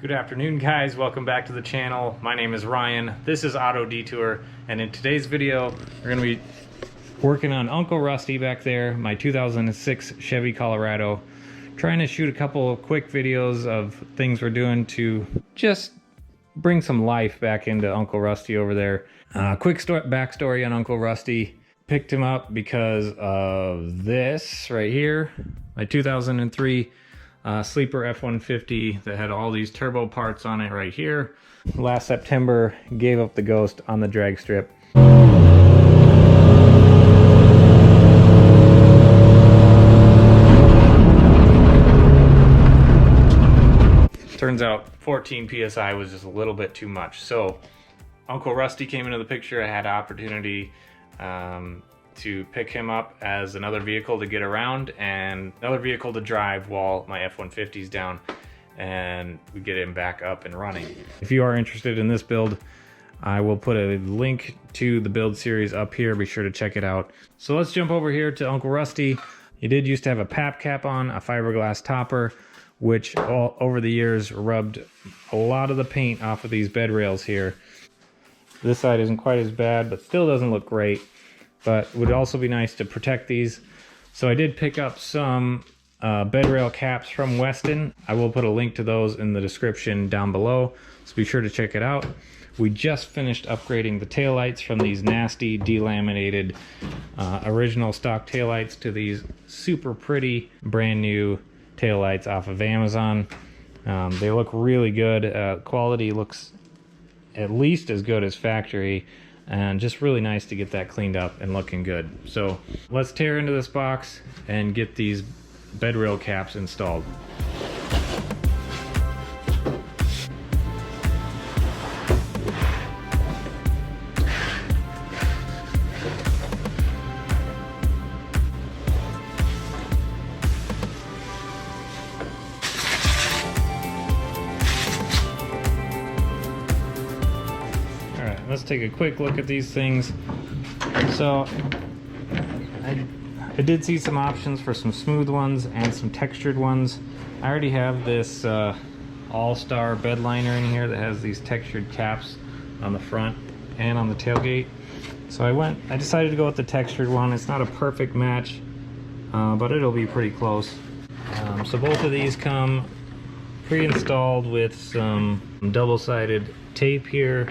Good afternoon, guys. Welcome back to the channel. My name is Ryan. This is Auto Detour, and in today's video we're going to be working on Uncle Rusty back there, my 2006 Chevy Colorado. Trying to shoot a couple of quick videos of things we're doing to just bring some life back into Uncle Rusty over there. Quick backstory on Uncle Rusty. Picked him up because of this right here, my 2003 sleeper F-150 that had all these turbo parts on it right here. Last September, gave up the ghost on the drag strip. Turns out 14 PSI was just a little bit too much. So Uncle Rusty came into the picture. I had opportunity to pick him up as another vehicle to get around and another vehicle to drive while my F-150 is down, and we get him back up and running. If you are interested in this build, I will put a link to the build series up here. Be sure to check it out. So let's jump over here to Uncle Rusty. He did used to have a PAP cap on, a fiberglass topper, which all over the years rubbed a lot of the paint off of these bed rails here. This side isn't quite as bad, but still doesn't look great. But would also be nice to protect these. So I did pick up some bed rail caps from Westin. I will put a link to those in the description down below, so be sure to check it out. We just finished upgrading the taillights from these nasty delaminated original stock taillights to these super pretty brand new taillights off of Amazon. They look really good. Quality looks at least as good as factory, and just really nice to get that cleaned up and looking good. So let's tear into this box and get these bed rail caps installed. Let's take a quick look at these things. So I did see some options for some smooth ones and some textured ones. I already have this all-star bed liner in here that has these textured caps on the front and on the tailgate. So I decided to go with the textured one. It's not a perfect match, but it'll be pretty close. So both of these come pre-installed with some double-sided tape here.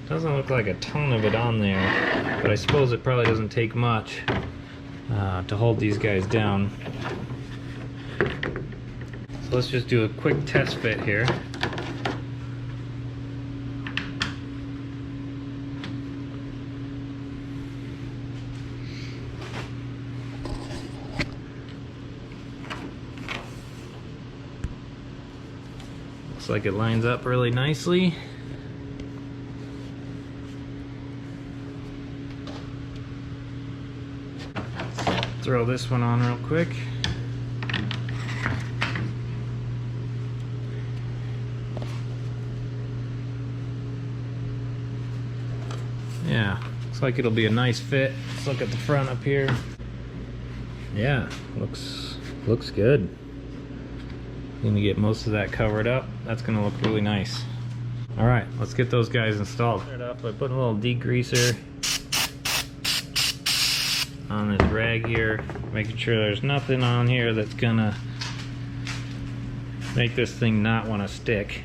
Doesn't look like a ton of it on there, but I suppose it probably doesn't take much to hold these guys down. So let's just do a quick test fit here. Looks like it lines up really nicely. Throw this one on real quick. Yeah, looks like it'll be a nice fit. Let's look at the front up here. Yeah, looks good. Gonna get most of that covered up. That's gonna look really nice. All right, let's get those guys installed. Start off by putting a little degreaser on this rag here, making sure there's nothing on here that's gonna make this thing not want to stick.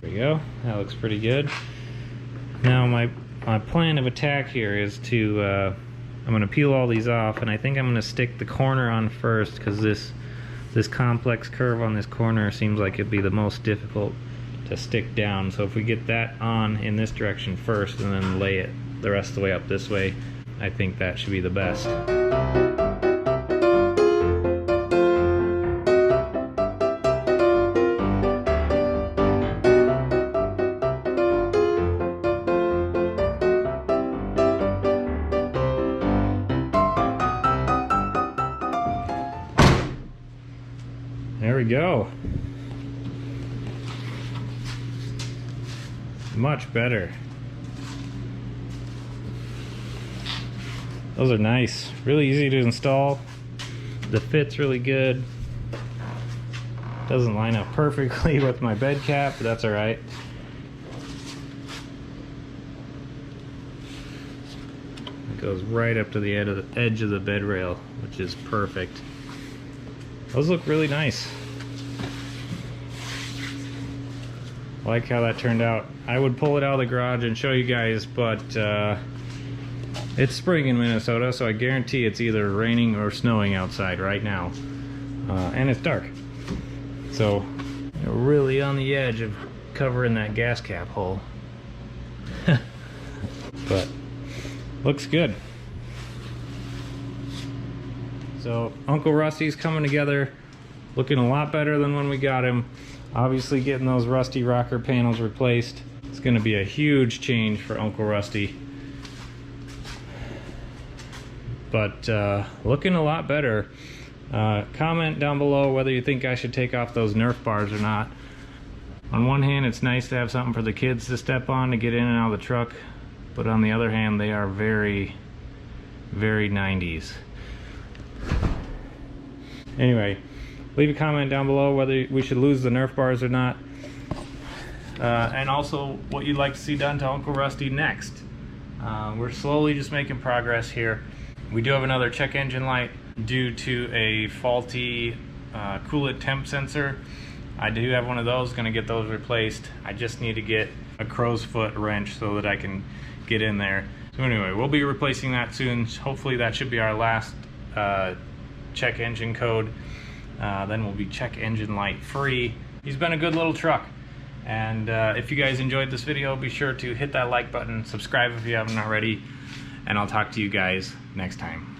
There we go, that looks pretty good. Now my plan of attack here is to I'm gonna peel all these off, and I think I'm gonna stick the corner on first, because this complex curve on this corner seems like it'd be the most difficult to stick down. So if we get that on in this direction first and then lay it the rest of the way up this way, I think that should be the best. There we go. Much better. Those are nice, really easy to install. The fit's really good. Doesn't line up perfectly with my bed cap, but that's all right. It goes right up to the edge of the bed rail, which is perfect. Those look really nice. I like how that turned out. I would pull it out of the garage and show you guys, but it's spring in Minnesota, so I guarantee it's either raining or snowing outside right now. And it's dark. So, you're really on the edge of covering that gas cap hole. But, looks good. So, Uncle Rusty's coming together, looking a lot better than when we got him. Obviously getting those rusty rocker panels replaced. It's gonna be a huge change for Uncle Rusty. But looking a lot better. Comment down below whether you think I should take off those Nerf bars or not. On one hand, it's nice to have something for the kids to step on to get in and out of the truck. But on the other hand, they are very, very 90s. Anyway, leave a comment down below whether we should lose the Nerf bars or not. And also what you'd like to see done to Uncle Rusty next. We're slowly just making progress here. We do have another check engine light due to a faulty coolant temp sensor. I do have one of those, gonna get those replaced. I just need to get a crow's foot wrench so that I can get in there. So anyway, we'll be replacing that soon. Hopefully that should be our last check engine code. Then we'll be check engine light free. He's been a good little truck. And if you guys enjoyed this video, be sure to hit that like button, subscribe if you haven't already, and I'll talk to you guys next time.